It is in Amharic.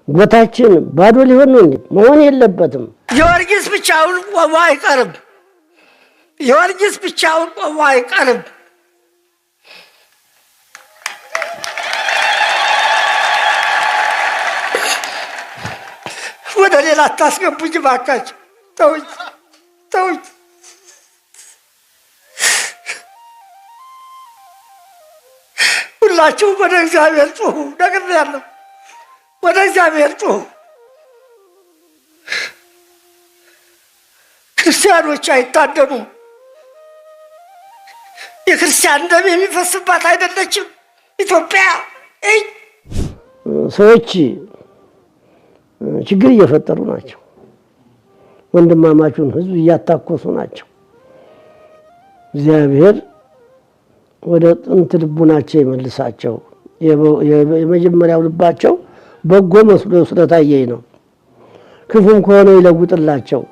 ቦታችን ባዶ ሊሆን ነው እንዴ? መሆን የለበትም። ጊዮርጊስ ብቻውን ቆሞ አይቀርም። ጊዮርጊስ ብቻውን ቆሞ አይቀርም። ወደ ሌላ አታስገቡኝ እባካችሁ። ተውኝ ተውኝ። ሁላችሁም ወደ እግዚአብሔር ጩኹ። ነግሬያለሁ። ወደ እግዚአብሔር ጩኹ። ክርስቲያኖች አይታደኑም። የክርስቲያን ደም የሚፈስባት አይደለችም ኢትዮጵያ። ሰዎች ችግር እየፈጠሩ ናቸው። ወንድማማቹን ህዝብ እያታኮሱ ናቸው። እግዚአብሔር ወደ ጥንት ልቡናቸው ይመልሳቸው። የመጀመሪያው ልባቸው በጎ መስሎ ስለታየኝ ነው። ክፉም ከሆነ ይለውጥላቸው።